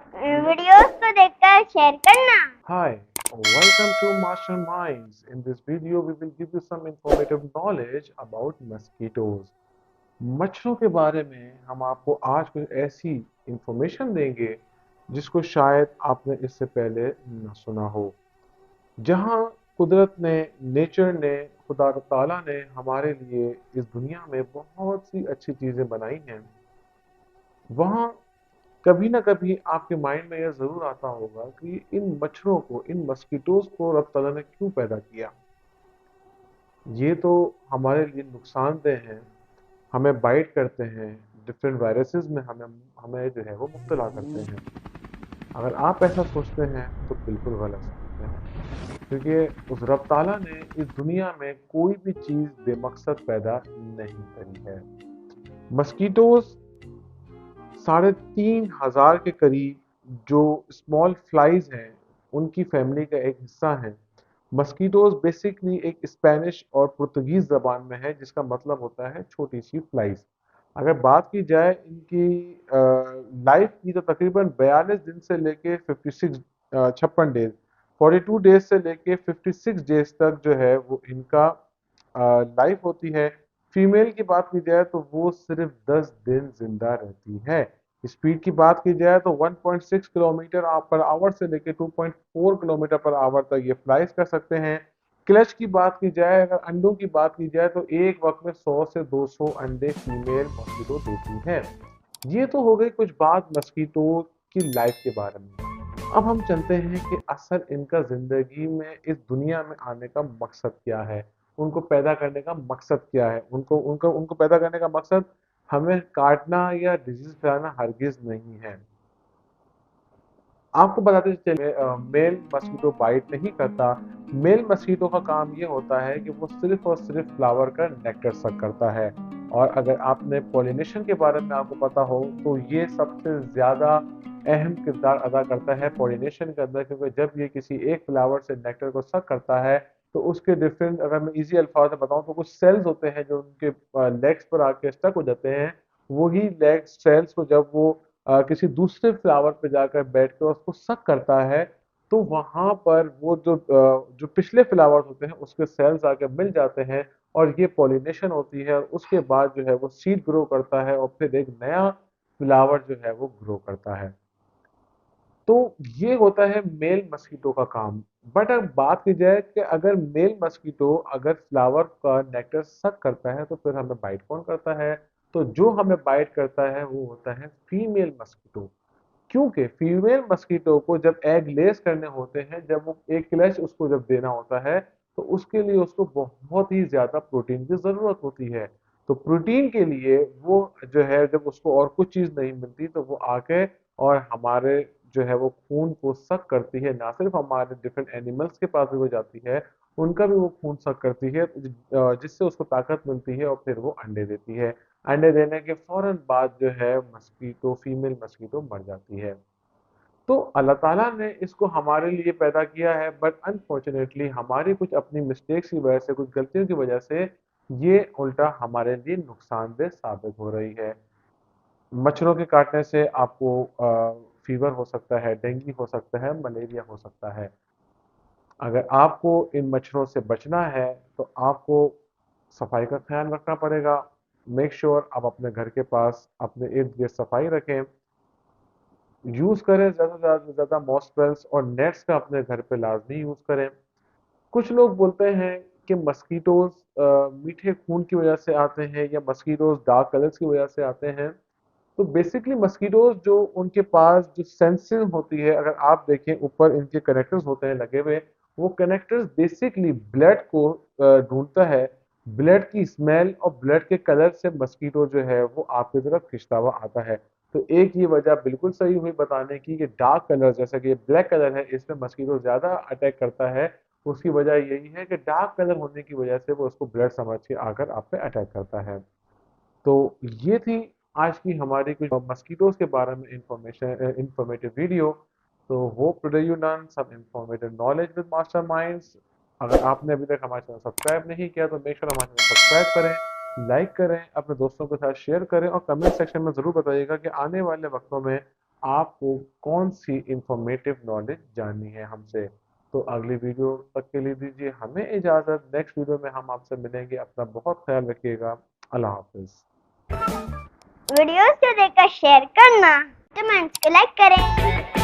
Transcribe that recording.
Videos को देखकर share करना। Hi, welcome to Masterminds. In this video, we will give you some informative knowledge about mosquitoes. मच्छरों के बारे में हम आपको आज कुछ ऐसी इंफॉर्मेशन देंगे जिसको शायद आपने इससे पहले न सुना हो। जहां कुदरत ने, नेचर ने, खुदा ताला ने हमारे लिए इस दुनिया में बहुत सी अच्छी चीजें बनाई हैं, वहाँ कभी ना कभी आपके माइंड में यह ज़रूर आता होगा कि इन मच्छरों को, इन मस्कीटोज़ को रब ताला ने क्यों पैदा किया? ये तो हमारे लिए नुकसानदेह हैं, हमें बाइट करते हैं, डिफरेंट वायरसेस में हमें हमें जो है वो मुब्तला करते हैं। अगर आप ऐसा सोचते हैं तो बिल्कुल गलत सोचते हैं, क्योंकि उस रब ताला ने इस दुनिया में कोई भी चीज़ बेमकसद पैदा नहीं करी है। मस्कीटोज़ 3,500 के करीब जो स्मॉल फ्लाइज हैं, उनकी फैमिली का एक हिस्सा हैं। मस्कीटोज बेसिकली एक स्पेनिश और पुर्तगीज ज़बान में है, जिसका मतलब होता है छोटी सी फ्लाइज। अगर बात की जाए इनकी लाइफ की, तो तकरीबन 42 दिन से लेके 56 डेज, 42 डेज से लेके 56 डेज तक जो है वो इनका लाइफ होती है। फीमेल की बात की जाए तो वो सिर्फ 10 दिन जिंदा रहती है। स्पीड की बात की जाए तो 1.6 किलोमीटर पर आवर से लेकर 2.4 किलोमीटर पर आवर तक ये फ्लाइज कर सकते हैं। क्लच की बात की जाए, अगर अंडों की बात की जाए, तो एक वक्त में 100 से 200 अंडे फीमेल मस्कीटो देती है। ये तो हो गई कुछ बात मस्कीटो की लाइफ के बारे में। अब हम चलते हैं कि असल इनका जिंदगी में, इस दुनिया में आने का मकसद क्या है, उनको पैदा करने का मकसद क्या है। उनको उनको उनको पैदा करने का मकसद हमें काटना या डिजीज फैलाना हरगिज नहीं है। आपको बताते चले, मेल मस्कीटो बाइट नहीं करता। मेल मस्कीटो का काम ये होता है कि वो सिर्फ और सिर्फ फ्लावर का नेक्टर सक करता है। और अगर आपने पॉलिनेशन के बारे में आपको पता हो, तो ये सबसे ज्यादा अहम किरदार अदा करता है पॉलिनेशन के अंदर, क्योंकि जब ये किसी एक फ्लावर से नेक्टर को सक करता है, तो उसके डिफरेंट, अगर मैं इजी अल्फाज में बताऊं, तो कुछ सेल्स होते हैं जो उनके लेग्स पर आके स्टक हो जाते हैं। वही लेग सेल्स को जब वो किसी दूसरे फ्लावर पे जाकर बैठ कर उसको सक करता है, तो वहां पर वो जो पिछले फ्लावर्स होते हैं उसके सेल्स आके मिल जाते हैं, और ये पॉलिनेशन होती है, और उसके बाद जो है वो सीड ग्रो करता है, और फिर एक नया फ्लावर जो है वो ग्रो करता है। तो ये होता है मेल मस्कीटो का काम। बट अगर बात की जाए कि अगर मेल मस्कीटो अगर फ्लावर का नेक्टर सक करता है, तो फिर हमें बाइट कौन करता है? तो जो हमें बाइट करता है वो होता है फीमेल मस्कीटो। क्योंकि फीमेल मस्कीटो को जब एग लेस करने होते हैं, जब वो एक क्लच उसको जब देना होता है, तो उसके लिए उसको बहुत ही ज्यादा प्रोटीन की जरूरत होती है। तो प्रोटीन के लिए वो जो है, जब उसको और कुछ चीज नहीं मिलती, तो वो आके और हमारे जो है वो खून को सक करती है। ना सिर्फ हमारे डिफरेंट एनिमल्स के पास भी वो जाती है, उनका भी वो खून सक करती है, जिससे उसको ताकत मिलती है, और फिर वो अंडे देती है। अंडे देने के फौरन बाद जो है मस्कीटो, फीमेल मस्कीटो मर जाती है। तो अल्लाह ताला ने इसको हमारे लिए पैदा किया है, बट अनफॉर्चुनेटली हमारी कुछ अपनी मिस्टेक्स की वजह से, कुछ गलतियों की वजह से, ये उल्टा हमारे लिए नुकसानदेह साबित हो रही है। मच्छरों के काटने से आपको फीवर हो सकता है, डेंगू हो सकता है, मलेरिया हो सकता है। अगर आपको इन मच्छरों से बचना है, तो आपको सफाई का ख्याल रखना पड़ेगा। मेक श्योर आप अपने घर के पास अपने इर्द गिर्द सफाई रखें। यूज़ करें ज़्यादा से ज़्यादा मॉस्किटोस और नेट्स का अपने घर पे लाजमी यूज़ करें। कुछ लोग बोलते हैं कि मस्कीटोज मीठे खून की वजह से आते हैं, या मस्कीटोज डार्क कलर्स की वजह से आते हैं। तो बेसिकली मस्कीटोज जो उनके पास जो सेंसिंग होती है, अगर आप देखें ऊपर इनके कनेक्टर्स होते हैं लगे हुए, वो कनेक्टर्स बेसिकली ब्लड को ढूंढता है। ब्लड की स्मेल और ब्लड के कलर से मस्कीटो जो है वो आपकी तरफ खिंचता हुआ आता है। तो एक ये वजह बिल्कुल सही हुई बताने की कि डार्क कलर, जैसा कि ये ब्लैक कलर है, इसमें मस्कीटो ज्यादा अटैक करता है। उसकी वजह यही है कि डार्क कलर होने की वजह से वो उसको ब्लड समझ के आकर आप पे अटैक करता है। तो ये थी आज की हमारी कुछ मस्कीटोज के बारे में इंफॉर्मेटिव वीडियो। तो hope today you learn some informative knowledge with Masterminds. अगर आपने अभी तक हमारे चैनल सब्सक्राइब नहीं किया, तो मेक श्योर हमारे चैनल सब्सक्राइब करें, लाइक करें, अपने दोस्तों के साथ शेयर करें, और कमेंट सेक्शन में ज़रूर बताइएगा कि आने वाले वक्तों में आपको कौन सी इंफॉर्मेटिव नॉलेज जाननी है हमसे। तो अगली वीडियो तक के लिए दीजिए हमें इजाजत। नेक्स्ट वीडियो में हम आपसे मिलेंगे। अपना बहुत ख्याल रखिएगा। अल्लाह हाफिज। वीडियोस को देखकर शेयर करना, कमेंट्स को लाइक करें।